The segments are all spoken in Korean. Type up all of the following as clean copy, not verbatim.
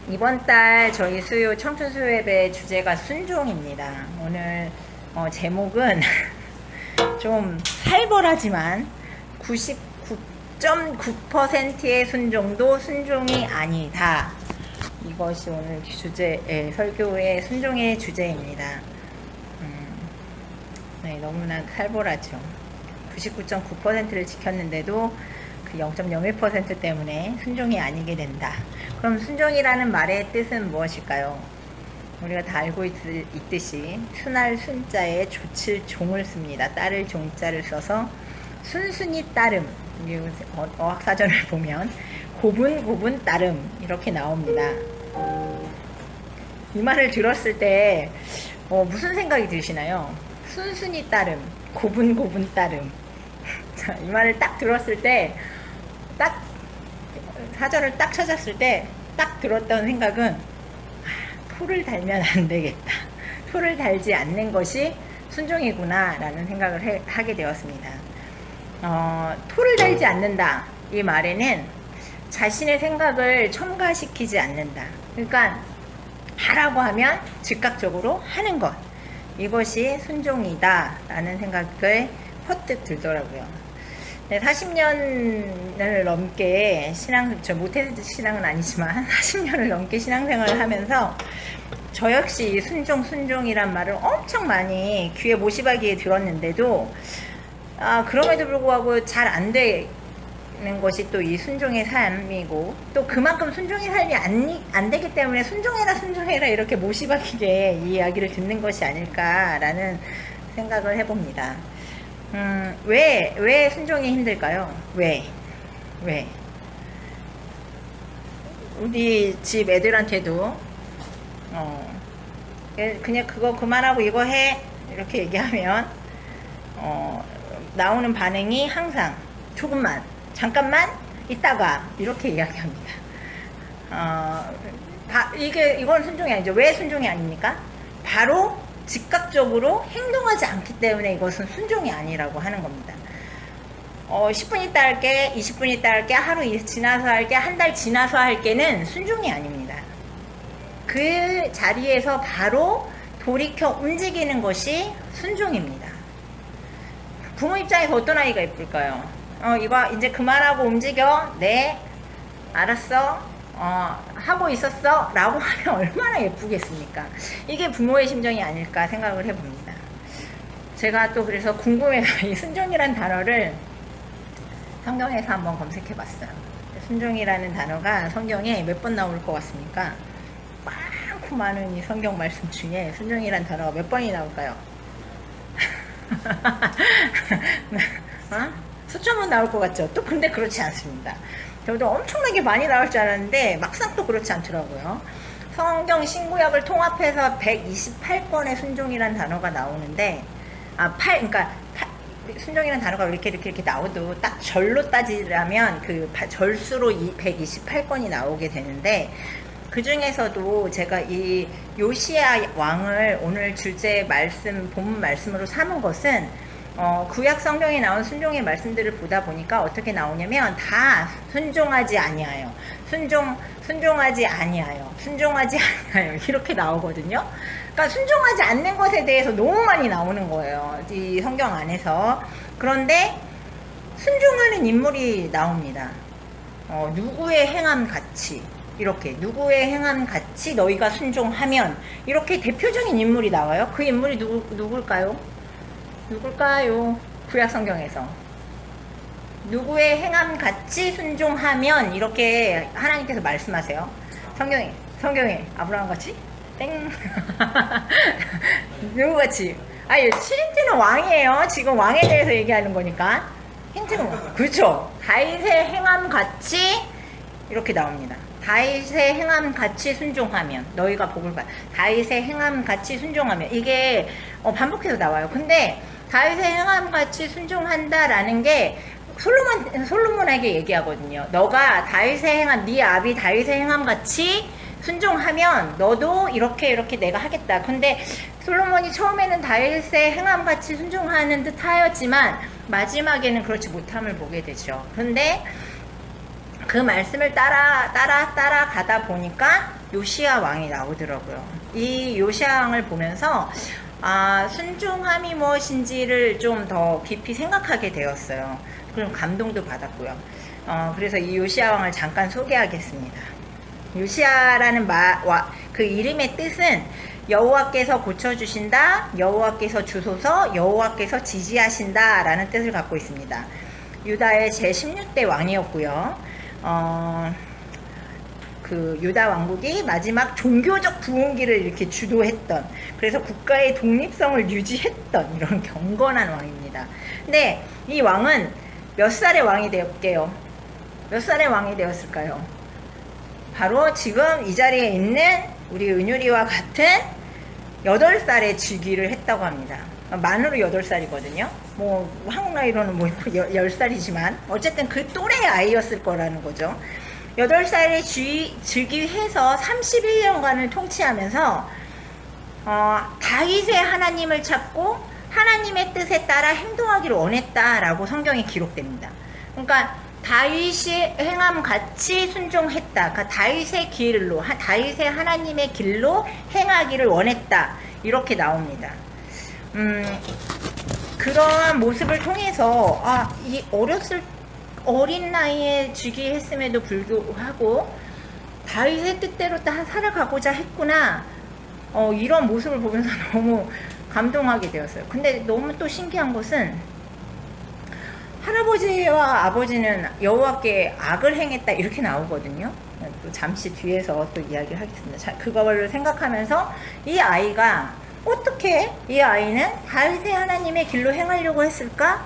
이번 달 저희 수요 청춘 수요예배 주제가 순종입니다. 오늘 제목은 좀 살벌하지만 99.9%의 순종도 순종이 아니다. 이것이 오늘 설교의 순종의 주제입니다. 네, 너무나 살벌하죠. 99.9%를 지켰는데도 그 0.01% 때문에 순종이 아니게 된다. 그럼 순종이라는 말의 뜻은 무엇일까요? 우리가 다 알고 있듯이 순할 순자에 조칠 종을 씁니다. 따를 종자를 써서 순순히 따름, 어학사전을 보면 고분고분 따름 이렇게 나옵니다. 이 말을 들었을 때 무슨 생각이 드시나요? 순순히 따름, 고분고분 따름. 자, 이 말을 딱 들었을 때, 딱 사전을 딱 찾았을 때 딱 들었던 생각은 토를 달면 안 되겠다. 토를 달지 않는 것이 순종이구나 라는 생각을 하게 되었습니다. 토를 달지 않는다. 이 말에는 자신의 생각을 첨가시키지 않는다. 그러니까 하라고 하면 즉각적으로 하는 것. 이것이 순종이다 라는 생각을 퍼뜩 들더라고요. 네, 40년을 넘게 모태신앙은 신앙은 아니지만 40년을 넘게 신앙생활을 하면서 저 역시 순종이란 말을 엄청 많이 귀에 모시박이에 들었는데도 그럼에도 불구하고 잘 안 되는 것이 또 이 순종의 삶이고, 또 그만큼 순종의 삶이 안 되기 때문에 순종해라 이렇게 모시박이게 이 이야기를 듣는 것이 아닐까라는 생각을 해봅니다. 왜 순종이 힘들까요? 왜? 우리 집 애들한테도, 그냥 그거 그만하고 이거 해. 이렇게 얘기하면, 나오는 반응이 항상 조금만, 잠깐만, 이따가, 이렇게 이야기합니다. 이건 순종이 아니죠. 왜 순종이 아닙니까? 바로 즉각적으로 행동하지 않기 때문에 이것은 순종이 아니라고 하는 겁니다. 10분 있다 할게, 20분 있다 할게, 하루 지나서 할게, 한 달 지나서 할게는 순종이 아닙니다. 그 자리에서 바로 돌이켜 움직이는 것이 순종입니다. 부모 입장에서 어떤 아이가 예쁠까요? 이거 이제 그만하고 움직여. 네, 알았어. 하고 있었어 라고 하면 얼마나 예쁘겠습니까? 이게 부모의 심정이 아닐까 생각을 해봅니다. 제가 또 그래서 궁금해서 이 순종이라는 단어를 성경에서 한번 검색해 봤어요. 순종이라는 단어가 성경에 몇 번 나올 것 같습니까? 많고 많은 이 성경 말씀 중에 순종이라는 단어가 몇 번이 나올까요? 수천 번 나올 것 같죠? 또 근데 그렇지 않습니다. 저도 엄청나게 많이 나올 줄 알았는데 막상 또 그렇지 않더라고요. 성경 신구약을 통합해서 128번의 순종이라는 단어가 나오는데, 그러니까 순종이라는 단어가 이렇게 나오도 딱 절로 따지라면 그 절수로 128번이 나오게 되는데, 그 중에서도 제가 이 요시야 왕을 오늘 주제 본문 말씀으로 삼은 것은 구약 성경에 나온 순종의 말씀들을 보다 보니까 어떻게 나오냐면 다 순종하지 아니하여, 순종하지 아니하여 이렇게 나오거든요. 그러니까 순종하지 않는 것에 대해서 너무 많이 나오는 거예요, 이 성경 안에서. 그런데 순종하는 인물이 나옵니다. 누구의 행함 같이, 이렇게 누구의 행함 같이 너희가 순종하면, 이렇게 대표적인 인물이 나와요. 그 인물이 누굴까요? 구약 성경에서 누구의 행함 같이 순종하면, 이렇게 하나님께서 말씀하세요. 성경에 아브라함 같이 땡 누구 같이? 힌트는 왕이에요. 지금 왕에 대해서 얘기하는 거니까 힌트는 그렇죠. 다윗의 행함 같이 이렇게 나옵니다. 다윗의 행함 같이 순종하면 너희가 복을 받아. 다윗의 행함 같이 순종하면, 이게 반복해서 나와요. 근데 다윗의 행함 같이 순종한다라는 게 솔로몬에게 얘기하거든요. 너가 네 아비 다윗의 행함 같이 순종하면 너도 이렇게 내가 하겠다. 근데 솔로몬이 처음에는 다윗의 행함 같이 순종하는 듯 하였지만 마지막에는 그렇지 못함을 보게 되죠. 그런데 그 말씀을 따라가다 보니까 요시야 왕이 나오더라고요. 이 요시야 왕을 보면서 순종함이 무엇인지를 좀 더 깊이 생각하게 되었어요. 그럼 감동도 받았고요. 그래서 이 요시야 왕을 잠깐 소개하겠습니다. 요시야라는 그 이름의 뜻은 여호와께서 고쳐주신다, 여호와께서 주소서, 여호와께서 지지하신다 라는 뜻을 갖고 있습니다. 유다의 제16대 왕이었고요. 그 유다 왕국이 마지막 종교적 부흥기를 이렇게 주도했던, 그래서 국가의 독립성을 유지했던 이런 경건한 왕입니다. 근데 이 왕은 몇 살의 왕이 되었게요? 몇 살의 왕이 되었을까요? 바로 지금 이 자리에 있는 우리 은율이와 같은 8살에 즉위를 했다고 합니다. 만으로 8살이거든요. 뭐 한국 나이로는 뭐 10살이지만 어쨌든 그 또래의 아이였을 거라는 거죠. 8살에 즉위해서 31년간을 통치하면서 다윗의 하나님을 찾고 하나님의 뜻에 따라 행동하기를 원했다라고 성경에 기록됩니다. 그러니까 다윗이 행함 같이 순종했다. 그러니까 다윗의 길로, 다윗의 하나님의 길로 행하기를 원했다. 이렇게 나옵니다. 그런 모습을 통해서 이 어린 나이에 즉위했음에도 불구하고 다윗의 뜻대로 다 살아가고자 했구나. 이런 모습을 보면서 너무 감동하게 되었어요. 근데 너무 또 신기한 것은 할아버지와 아버지는 여호와께 악을 행했다 이렇게 나오거든요. 또 잠시 뒤에서 또 이야기를 하겠습니다. 자, 그거를 생각하면서 이 아이가 어떻게 이 아이는 다윗의 하나님의 길로 행하려고 했을까?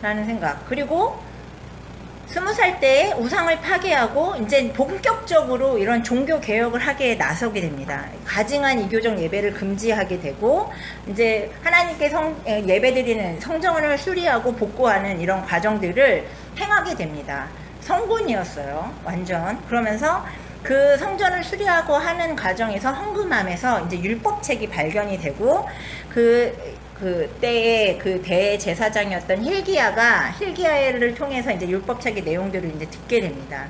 라는 생각. 그리고 20살 때 우상을 파괴하고 이제 본격적으로 이런 종교 개혁을 하게 나서게 됩니다. 가증한 이교적 예배를 금지하게 되고 이제 하나님께 예배드리는 성전을 수리하고 복구하는 이런 과정들을 행하게 됩니다. 성군이었어요, 완전. 그러면서 그 성전을 수리하고 하는 과정에서 헌금함에서 이제 율법책이 발견이 되고 그때의 그 대제사장이었던 힐기야를 통해서 이제 율법책의 내용들을 이제 듣게 됩니다.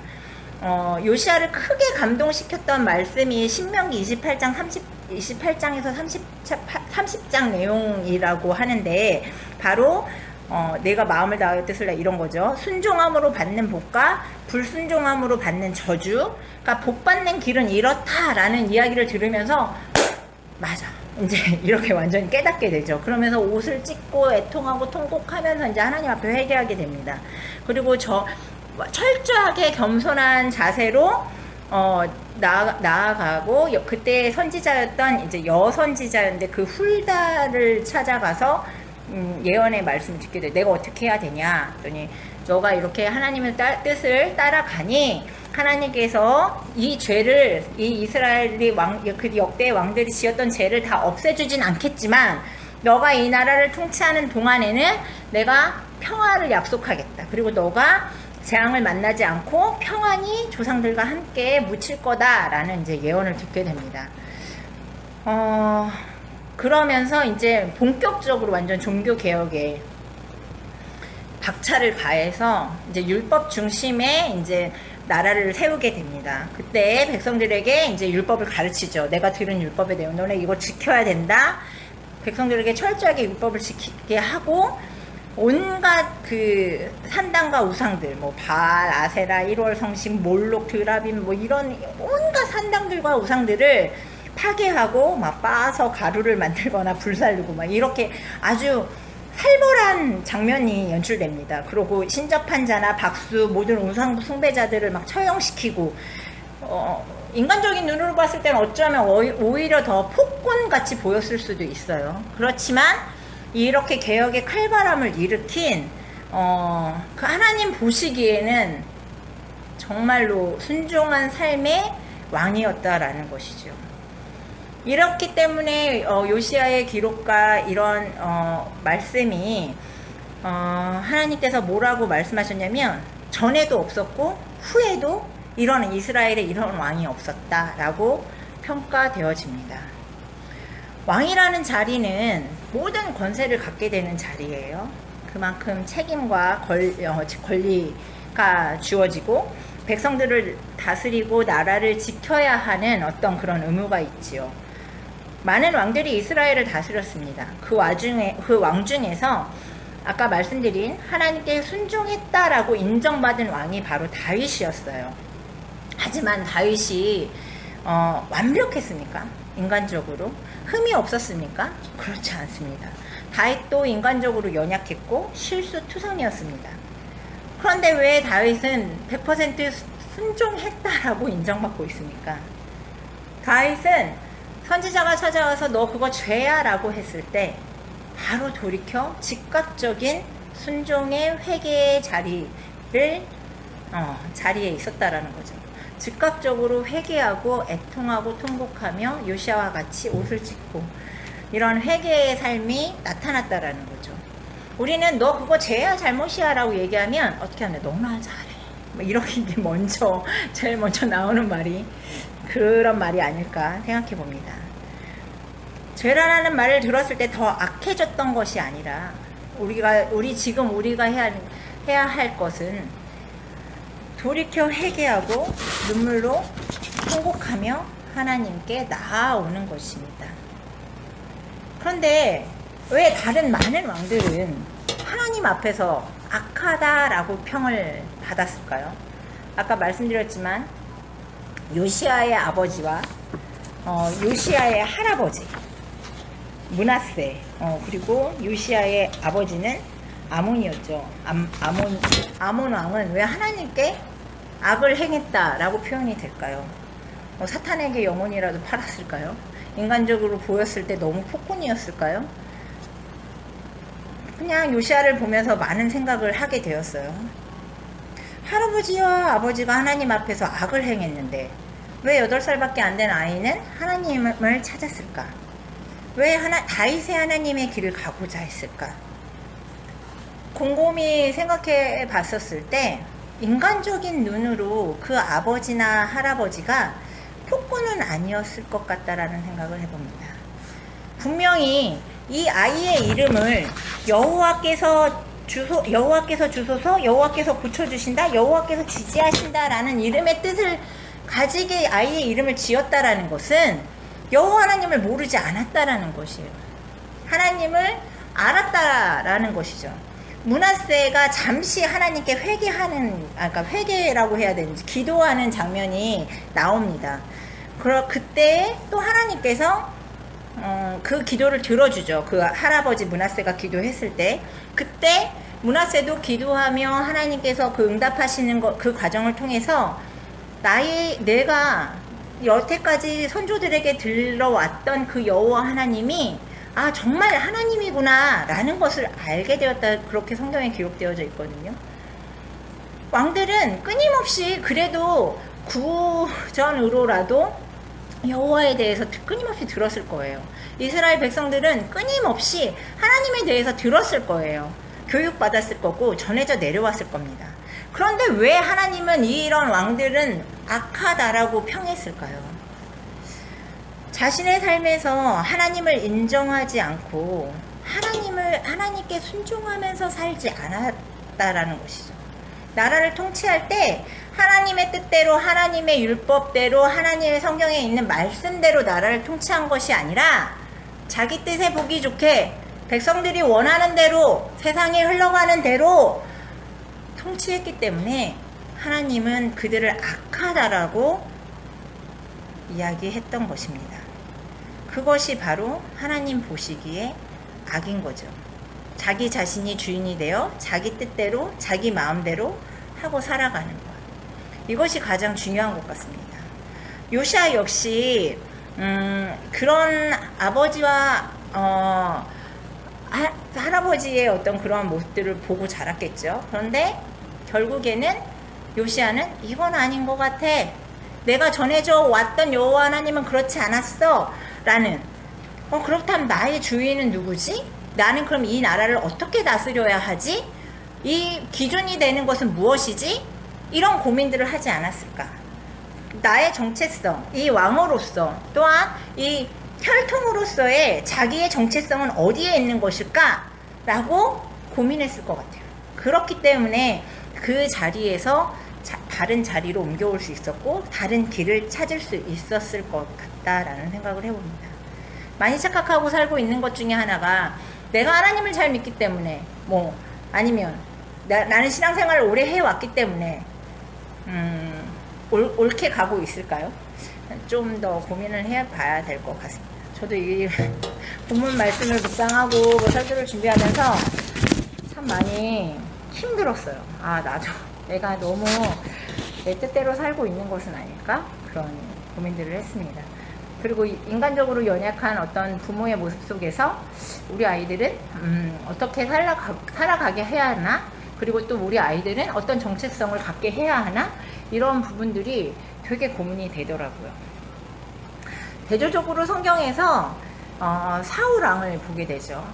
요시야를 크게 감동시켰던 말씀이 신명기 28장에서 30장 내용이라고 하는데, 바로 내가 마음을 다하여 뜻을 내, 이런 거죠. 순종함으로 받는 복과 불순종함으로 받는 저주. 그러니까 복 받는 길은 이렇다라는 이야기를 들으면서 맞아, 이제 이렇게 완전히 깨닫게 되죠. 그러면서 옷을 찢고 애통하고 통곡하면서 이제 하나님 앞에 회개하게 됩니다. 그리고 철저하게 겸손한 자세로 나아가고, 그때 선지자였던 이제 여선지자였는데 그 훌다를 찾아가서 예언의 말씀을 듣게 돼. 내가 어떻게 해야 되냐 그랬더니, 너가 이렇게 하나님의 뜻을 따라가니 하나님께서 이 죄를, 이 이스라엘이 그 역대 왕들이 지었던 죄를 다 없애주진 않겠지만 너가 이 나라를 통치하는 동안에는 내가 평화를 약속하겠다. 그리고 너가 재앙을 만나지 않고 평안히 조상들과 함께 묻힐 거다라는 이제 예언을 듣게 됩니다. 그러면서 이제 본격적으로 완전 종교 개혁에 박차를 가해서 이제 율법 중심의 이제 나라를 세우게 됩니다. 그때 백성들에게 이제 율법을 가르치죠. 내가 들은 율법의 내용, 너네 이거 지켜야 된다. 백성들에게 철저하게 율법을 지키게 하고, 온갖 그 산당과 우상들, 뭐 바알, 아세라, 1월 성신, 몰록, 드라빔, 뭐 이런 온갖 산당들과 우상들을 파괴하고 막 빻아서 가루를 만들거나 불살르고 막 이렇게 아주 살벌한 장면이 연출됩니다. 그리고 신접한 자나 박수, 모든 우상 숭배자들을 막 처형시키고, 인간적인 눈으로 봤을 때는 어쩌면 오히려 더 폭군같이 보였을 수도 있어요. 그렇지만 이렇게 개혁의 칼바람을 일으킨 그 하나님 보시기에는 정말로 순종한 삶의 왕이었다라는 것이죠. 이렇기 때문에 요시야의 기록과 이런 말씀이 하나님께서 뭐라고 말씀하셨냐면, 전에도 없었고 후에도 이런 이스라엘에 이런 왕이 없었다라고 평가되어집니다. 왕이라는 자리는 모든 권세를 갖게 되는 자리예요. 그만큼 책임과 권리가 주어지고, 백성들을 다스리고 나라를 지켜야 하는 어떤 그런 의무가 있지요. 많은 왕들이 이스라엘을 다스렸습니다. 그 왕 중에서 아까 말씀드린 하나님께 순종했다라고 인정받은 왕이 바로 다윗이었어요. 하지만 다윗이 완벽했습니까? 인간적으로 흠이 없었습니까? 그렇지 않습니다. 다윗도 인간적으로 연약했고 실수투성이었습니다. 그런데 왜 다윗은 100% 순종했다라고 인정받고 있습니까? 다윗은 선지자가 찾아와서 너 그거 죄야 라고 했을 때 바로 돌이켜 즉각적인 순종의 회개의 자리에 있었다라는 거죠. 즉각적으로 회개하고 애통하고 통곡하며 요시아와 같이 옷을 찢고 이런 회개의 삶이 나타났다라는 거죠. 우리는 너 그거 죄야 잘못이야 라고 얘기하면 어떻게 하냐, 너나 잘해 뭐 이렇게 제일 먼저 나오는 말이 그런 말이 아닐까 생각해 봅니다. 죄라는 말을 들었을 때 더 악해졌던 것이 아니라 우리가 해야 할 것은 돌이켜 회개하고 눈물로 통곡하며 하나님께 나아오는 것입니다. 그런데 왜 다른 많은 왕들은 하나님 앞에서 악하다라고 평을 받았을까요? 아까 말씀드렸지만 요시아의 아버지와 요시아의 할아버지 므낫세 그리고 요시아의 아버지는 아몬이었죠. 아몬 왕은 왜 하나님께 악을 행했다라고 표현이 될까요? 사탄에게 영혼이라도 팔았을까요? 인간적으로 보였을 때 너무 폭군이었을까요? 그냥 요시아를 보면서 많은 생각을 하게 되었어요. 할아버지와 아버지가 하나님 앞에서 악을 행했는데 왜 8살밖에 안 된 아이는 하나님을 찾았을까? 왜 다윗의 하나님의 길을 가고자 했을까? 곰곰이 생각해 봤었을 때 인간적인 눈으로 그 아버지나 할아버지가 폭군은 아니었을 것 같다라는 생각을 해봅니다. 분명히 이 아이의 이름을 여호와께서 주소서, 여호와께서 고쳐주신다, 여호와께서 지지하신다라는 이름의 뜻을 가지게 아이의 이름을 지었다라는 것은 여호와 하나님을 모르지 않았다라는 것이에요. 하나님을 알았다라는 것이죠. 므낫세가 잠시 하나님께 회개라고 해야 되는지 기도하는 장면이 나옵니다. 그때 또 하나님께서 그 기도를 들어주죠. 그 할아버지 므낫세가 기도했을 때 그때 므낫세도 기도하며 하나님께서 그 응답하시는 그 과정을 통해서 내가 여태까지 선조들에게 들러왔던 그 여호와 하나님이 정말 하나님이구나 라는 것을 알게 되었다, 그렇게 성경에 기록되어져 있거든요. 왕들은 끊임없이 그래도 구전으로라도 여호와에 대해서 끊임없이 들었을 거예요. 이스라엘 백성들은 끊임없이 하나님에 대해서 들었을 거예요. 교육받았을 거고 전해져 내려왔을 겁니다. 그런데 왜 하나님은 이런 왕들은 악하다라고 평했을까요? 자신의 삶에서 하나님을 인정하지 않고 하나님께 순종하면서 살지 않았다라는 것이죠. 나라를 통치할 때 하나님의 뜻대로, 하나님의 율법대로, 하나님의 성경에 있는 말씀대로 나라를 통치한 것이 아니라 자기 뜻에 보기 좋게 백성들이 원하는 대로, 세상이 흘러가는 대로 통치했기 때문에 하나님은 그들을 악하다라고 이야기했던 것입니다. 그것이 바로 하나님 보시기에 악인 거죠. 자기 자신이 주인이 되어 자기 뜻대로, 자기 마음대로 하고 살아가는 것. 이것이 가장 중요한 것 같습니다. 요시아 역시 그런 아버지와 할아버지의 어떤 그런 모습들을 보고 자랐겠죠. 그런데 결국에는 요시아는 이건 아닌 것 같아, 내가 전해져 왔던 여호와 하나님은 그렇지 않았어 라는, 그렇다면 나의 주인은 누구지? 나는 그럼 이 나라를 어떻게 다스려야 하지? 이 기준이 되는 것은 무엇이지? 이런 고민들을 하지 않았을까? 나의 정체성, 이 왕으로서 또한 이 혈통으로서의 자기의 정체성은 어디에 있는 것일까? 라고 고민했을 것 같아요. 그렇기 때문에 그 자리에서 다른 자리로 옮겨올 수 있었고 다른 길을 찾을 수 있었을 것 같다라는 생각을 해봅니다. 많이 착각하고 살고 있는 것 중에 하나가 내가 하나님을 잘 믿기 때문에 뭐 아니면 나는 신앙생활을 오래 해왔기 때문에 옳게 가고 있을까요? 좀 더 고민을 해봐야 될 것 같습니다. 저도 이 본문 말씀을 묵상하고 뭐 설교를 준비하면서 참 많이 힘들었어요. 아, 나도 내가 너무 내 뜻대로 살고 있는 것은 아닐까? 그런 고민들을 했습니다. 그리고 인간적으로 연약한 어떤 부모의 모습 속에서 우리 아이들은 어떻게 살아가게 해야 하나? 그리고 또 우리 아이들은 어떤 정체성을 갖게 해야 하나? 이런 부분들이 되게 고민이 되더라고요. 대조적으로 성경에서 사울 왕을 보게 되죠.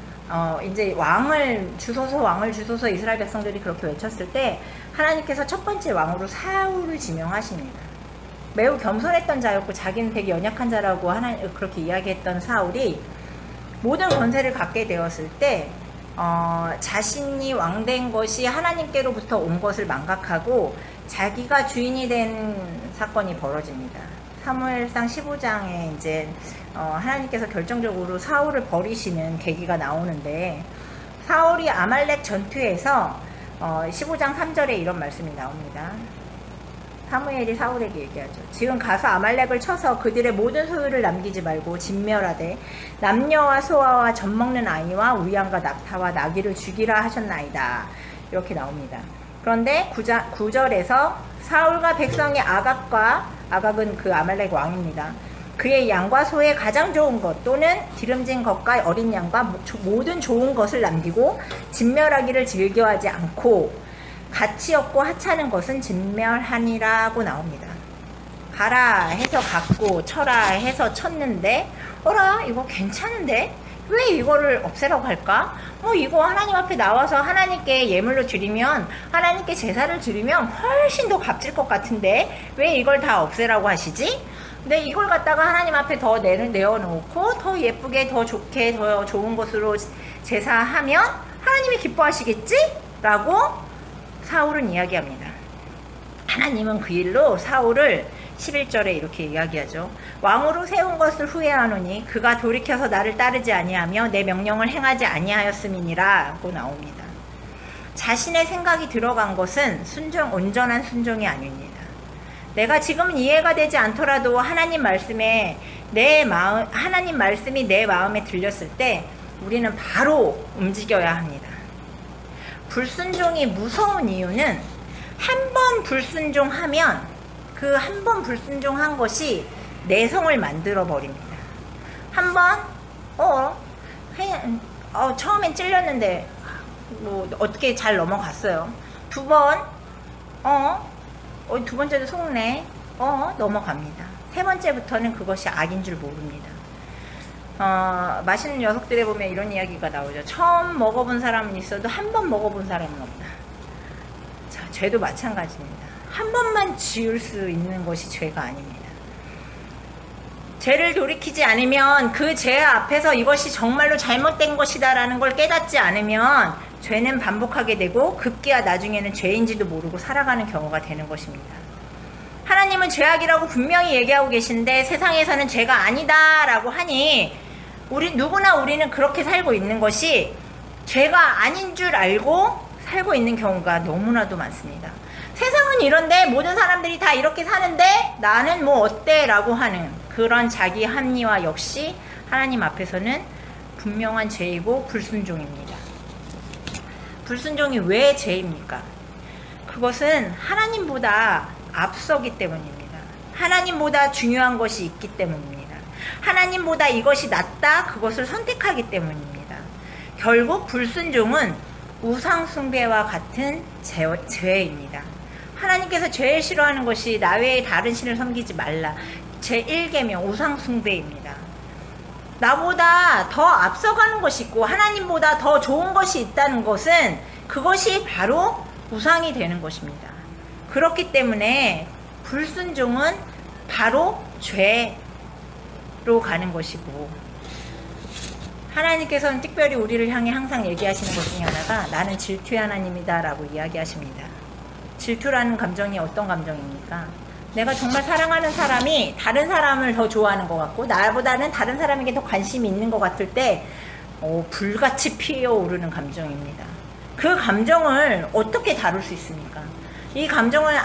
이제 왕을 주소서 이스라엘 백성들이 그렇게 외쳤을 때 하나님께서 첫 번째 왕으로 사울을 지명하십니다. 매우 겸손했던 자였고 자기는 되게 연약한 자라고 그렇게 이야기했던 사울이 모든 권세를 갖게 되었을 때 자신이 왕된 것이 하나님께로부터 온 것을 망각하고 자기가 주인이 된 사건이 벌어집니다. 사무엘상 15장에 이제 하나님께서 결정적으로 사울을 버리시는 계기가 나오는데 사울이 아말렉 전투에서 15장 3절에 이런 말씀이 나옵니다. 사무엘이 사울에게 얘기하죠. 지금 가서 아말렉을 쳐서 그들의 모든 소유를 남기지 말고 진멸하되 남녀와 소아와 젖먹는 아이와 우양과 낙타와 나귀를 죽이라 하셨나이다. 이렇게 나옵니다. 그런데 9절에서 사울과 백성의 아각은 그 아말렉 왕입니다. 그의 양과 소의 가장 좋은 것 또는 기름진 것과 어린 양과 모든 좋은 것을 남기고 진멸하기를 즐겨하지 않고 가치 없고 하찮은 것은 진멸하니라고 나옵니다. 가라 해서 갔고 쳐라 해서 쳤는데 어라 이거 괜찮은데 왜 이거를 없애라고 할까? 이거 하나님 앞에 나와서 하나님께 예물로 드리면 하나님께 제사를 드리면 훨씬 더 값질 것 같은데 왜 이걸 다 없애라고 하시지? 근데 이걸 갖다가 하나님 앞에 더 내어놓고 더 예쁘게 더 좋게 더 좋은 것으로 제사하면 하나님이 기뻐하시겠지? 라고 사울은 이야기합니다. 하나님은 그 일로 사울을 11절에 이렇게 이야기하죠. 왕으로 세운 것을 후회하노니 그가 돌이켜서 나를 따르지 아니하며 내 명령을 행하지 아니하였음이니라 고 나옵니다. 자신의 생각이 들어간 것은 온전한 순종이 아닙니다. 내가 지금은 이해가 되지 않더라도 하나님 말씀이 내 마음에 들렸을 때 우리는 바로 움직여야 합니다. 불순종이 무서운 이유는 한 번 불순종하면 그 한 번 불순종한 것이 내성을 만들어 버립니다. 한 번 처음엔 찔렸는데 뭐 어떻게 잘 넘어갔어요. 두 번 두 번째도 속네 넘어갑니다. 세 번째부터는 그것이 악인 줄 모릅니다. 맛있는 녀석들에 보면 이런 이야기가 나오죠. 처음 먹어본 사람은 있어도 한 번 먹어본 사람은 없다. 자, 죄도 마찬가지입니다. 한 번만 지을 수 있는 것이 죄가 아닙니다. 죄를 돌이키지 않으면 그 죄 앞에서 이것이 정말로 잘못된 것이다 라는 걸 깨닫지 않으면 죄는 반복하게 되고 급기야 나중에는 죄인지도 모르고 살아가는 경우가 되는 것입니다. 하나님은 죄악이라고 분명히 얘기하고 계신데 세상에서는 죄가 아니다 라고 하니 우리는 그렇게 살고 있는 것이 죄가 아닌 줄 알고 살고 있는 경우가 너무나도 많습니다. 세상은 이런데 모든 사람들이 다 이렇게 사는데 나는 뭐 어때 라고 하는 그런 자기 합리화 역시 하나님 앞에서는 분명한 죄이고 불순종입니다. 불순종이 왜 죄입니까? 그것은 하나님보다 앞서기 때문입니다. 하나님보다 중요한 것이 있기 때문입니다. 하나님보다 이것이 낫다 그것을 선택하기 때문입니다. 결국 불순종은 우상숭배와 같은 죄입니다. 하나님께서 제일 싫어하는 것이 나 외에 다른 신을 섬기지 말라. 제1계명 우상숭배입니다. 나보다 더 앞서가는 것이 있고 하나님보다 더 좋은 것이 있다는 것은 그것이 바로 우상이 되는 것입니다. 그렇기 때문에 불순종은 바로 죄로 가는 것이고 하나님께서는 특별히 우리를 향해 항상 얘기하시는 것 중에 하나가 나는 질투의 하나님이다 라고 이야기하십니다. 질투라는 감정이 어떤 감정입니까? 내가 정말 사랑하는 사람이 다른 사람을 더 좋아하는 것 같고 나보다는 다른 사람에게 더 관심이 있는 것 같을 때 불같이 피어오르는 감정입니다. 그 감정을 어떻게 다룰 수 있습니까? 이 감정을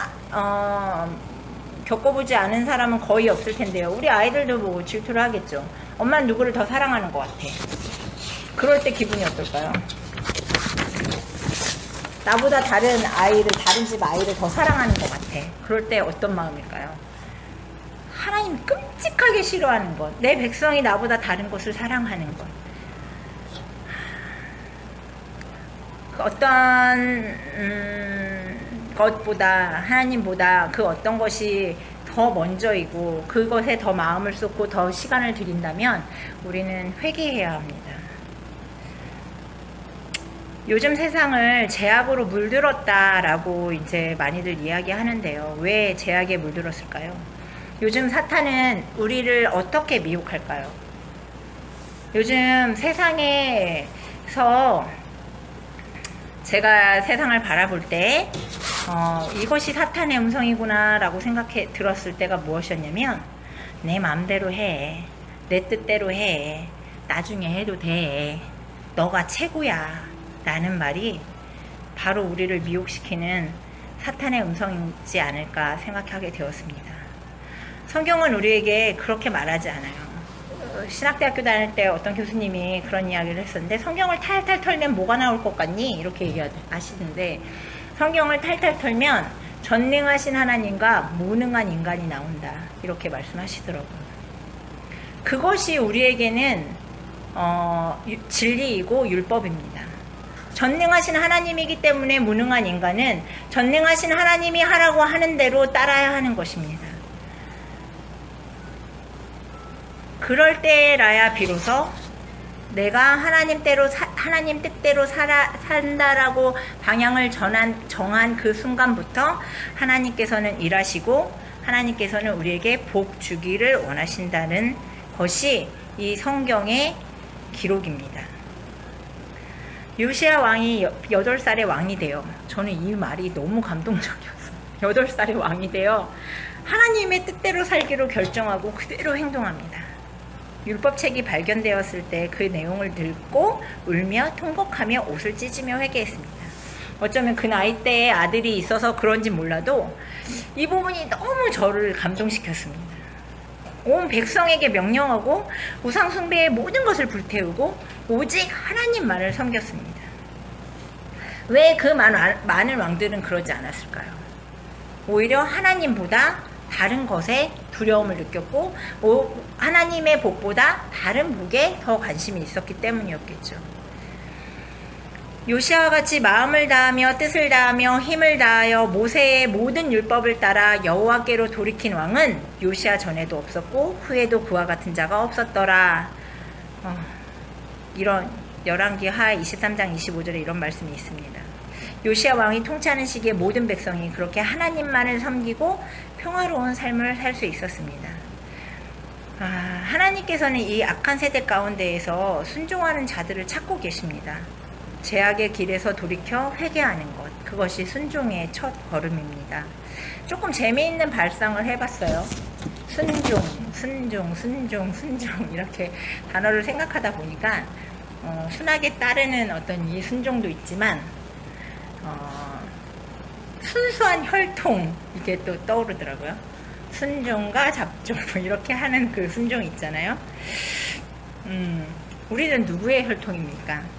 겪어보지 않은 사람은 거의 없을 텐데요. 우리 아이들도 뭐 질투를 하겠죠. 엄마는 누구를 더 사랑하는 것 같아. 그럴 때 기분이 어떨까요? 나보다 다른 집 아이를 더 사랑하는 것 같아. 그럴 때 어떤 마음일까요? 하나님 끔찍하게 싫어하는 것. 내 백성이 나보다 다른 것을 사랑하는 것. 어떤 것보다 하나님보다 그 어떤 것이 더 먼저이고 그것에 더 마음을 쏟고 더 시간을 들인다면 우리는 회개해야 합니다. 요즘 세상을 죄악으로 물들었다라고 이제 많이들 이야기하는데요. 왜 죄악에 물들었을까요? 요즘 사탄은 우리를 어떻게 미혹할까요? 요즘 세상에서 제가 세상을 바라볼 때 이것이 사탄의 음성이구나 라고 들었을 때가 무엇이었냐면 내 마음대로 해, 내 뜻대로 해, 나중에 해도 돼, 너가 최고야 라는 말이 바로 우리를 미혹시키는 사탄의 음성이지 않을까 생각하게 되었습니다. 성경은 우리에게 그렇게 말하지 않아요. 신학대학교 다닐 때 어떤 교수님이 그런 이야기를 했었는데 성경을 탈탈 털면 뭐가 나올 것 같니? 이렇게 얘기하시는데 성경을 탈탈 털면 전능하신 하나님과 무능한 인간이 나온다. 이렇게 말씀하시더라고요. 그것이 우리에게는 진리이고 율법입니다. 전능하신 하나님이기 때문에 무능한 인간은 전능하신 하나님이 하라고 하는 대로 따라야 하는 것입니다. 그럴 때라야 비로소 내가 하나님 뜻대로 산다라고 방향을 정한 그 순간부터 하나님께서는 일하시고 하나님께서는 우리에게 복 주기를 원하신다는 것이 이 성경의 기록입니다. 요시야 왕이 8살의 왕이 되어, 저는 이 말이 너무 감동적이었어요. 8살의 왕이 되어 하나님의 뜻대로 살기로 결정하고 그대로 행동합니다. 율법책이 발견되었을 때 그 내용을 듣고 울며 통곡하며 옷을 찢으며 회개했습니다. 어쩌면 그 나이 때에 아들이 있어서 그런지 몰라도 이 부분이 너무 저를 감동시켰습니다. 온 백성에게 명령하고 우상 숭배의 모든 것을 불태우고 오직 하나님만을 섬겼습니다. 왜 그 많은 왕들은 그러지 않았을까요? 오히려 하나님보다 다른 것에 두려움을 느꼈고 하나님의 복보다 다른 복에 더 관심이 있었기 때문이었겠죠. 요시아와 같이 마음을 다하며 뜻을 다하며 힘을 다하여 모세의 모든 율법을 따라 여호와께로 돌이킨 왕은 요시아 전에도 없었고 후에도 그와 같은 자가 없었더라. 이런 열왕기하 23장 25절에 이런 말씀이 있습니다. 요시아 왕이 통치하는 시기에 모든 백성이 그렇게 하나님만을 섬기고 평화로운 삶을 살 수 있었습니다. 하나님께서는 이 악한 세대 가운데에서 순종하는 자들을 찾고 계십니다. 죄악의 길에서 돌이켜 회개하는 것, 그것이 순종의 첫 걸음입니다. 조금 재미있는 발상을 해봤어요. 순종 이렇게 단어를 생각하다 보니까 순하게 따르는 어떤 이 순종도 있지만 순수한 혈통, 이게 또 떠오르더라고요. 순종과 잡종 이렇게 하는 그 순종 있잖아요. 우리는 누구의 혈통입니까?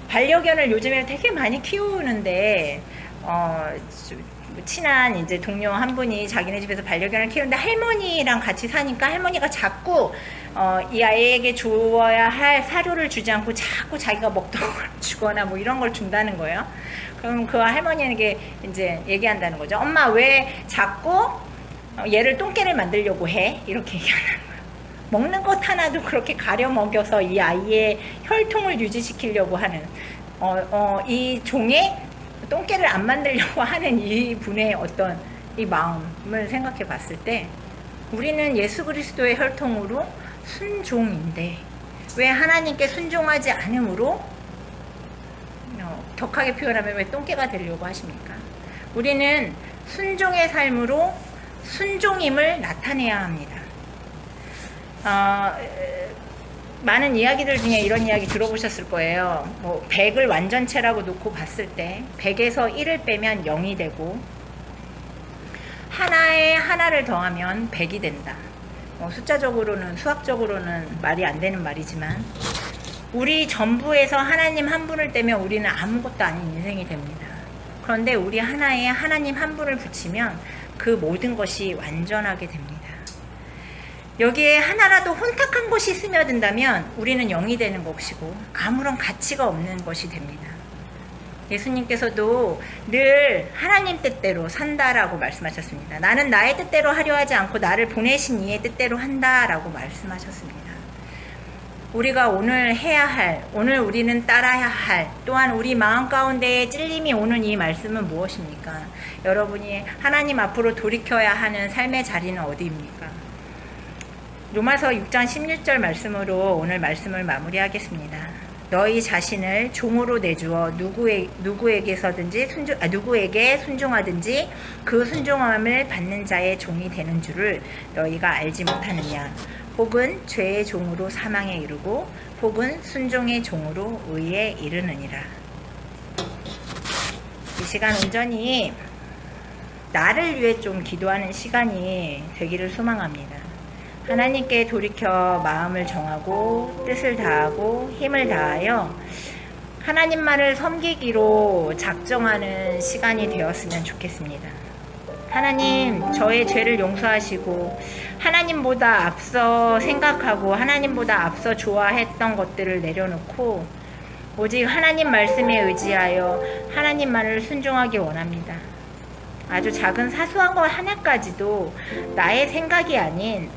반려견을 요즘에 되게 많이 키우는데 친한 이제 동료 한 분이 자기네 집에서 반려견을 키우는데 할머니랑 같이 사니까 할머니가 자꾸 이 아이에게 주어야 할 사료를 주지 않고 자꾸 자기가 먹던 걸 주거나 뭐 이런 걸 준다는 거예요. 그럼 그 할머니에게 이제 얘기한다는 거죠. 엄마 왜 자꾸 얘를 똥개를 만들려고 해? 이렇게 얘기하는 거예요. 먹는 것 하나도 그렇게 가려 먹여서 이 아이의 혈통을 유지시키려고 하는 이 종의 똥개를 안 만들려고 하는 이 분의 어떤 이 마음을 생각해 봤을 때 우리는 예수 그리스도의 혈통으로 순종인데 왜 하나님께 순종하지 않음으로 격하게 표현하면 왜 똥개가 되려고 하십니까? 우리는 순종의 삶으로 순종임을 나타내야 합니다. 많은 이야기들 중에 이런 이야기 들어보셨을 거예요. 뭐 100을 완전체라고 놓고 봤을 때 100에서 1을 빼면 0이 되고 하나에 하나를 더하면 100이 된다. 숫자적으로는 수학적으로는 말이 안 되는 말이지만 우리 전부에서 하나님 한 분을 떼면 우리는 아무것도 아닌 인생이 됩니다. 그런데 우리 하나에 하나님 한 분을 붙이면 그 모든 것이 완전하게 됩니다. 여기에 하나라도 혼탁한 것이 스며든다면 우리는 0이 되는 것이고 아무런 가치가 없는 것이 됩니다. 예수님께서도 늘 하나님 뜻대로 산다라고 말씀하셨습니다. 나는 나의 뜻대로 하려 하지 않고 나를 보내신 이의 뜻대로 한다라고 말씀하셨습니다. 우리가 오늘 해야 할, 오늘 우리는 따라야 할, 또한 우리 마음 가운데에 찔림이 오는 이 말씀은 무엇입니까? 여러분이 하나님 앞으로 돌이켜야 하는 삶의 자리는 어디입니까? 로마서 6장 16절 말씀으로 오늘 말씀을 마무리하겠습니다. 너희 자신을 종으로 내주어 누구에게 순종하든지 그 순종함을 받는 자의 종이 되는 줄을 너희가 알지 못하느냐? 혹은 죄의 종으로 사망에 이르고 혹은 순종의 종으로 의에 이르느니라. 이 시간 온전히 나를 위해 좀 기도하는 시간이 되기를 소망합니다. 하나님께 돌이켜 마음을 정하고 뜻을 다하고 힘을 다하여 하나님만을 섬기기로 작정하는 시간이 되었으면 좋겠습니다. 하나님, 저의 죄를 용서하시고 하나님보다 앞서 생각하고 하나님보다 앞서 좋아했던 것들을 내려놓고 오직 하나님 말씀에 의지하여 하나님만을 순종하기 원합니다. 아주 작은 사소한 것 하나까지도 나의 생각이 아닌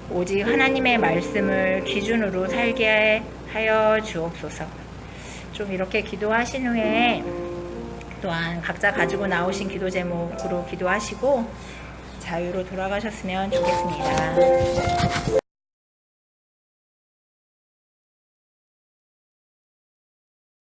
오직 하나님의 말씀을 기준으로 살게 하여 주옵소서. 좀 이렇게 기도하신 후에 또한 각자 가지고 나오신 기도 제목으로 기도하시고 자유로 돌아가셨으면 좋겠습니다.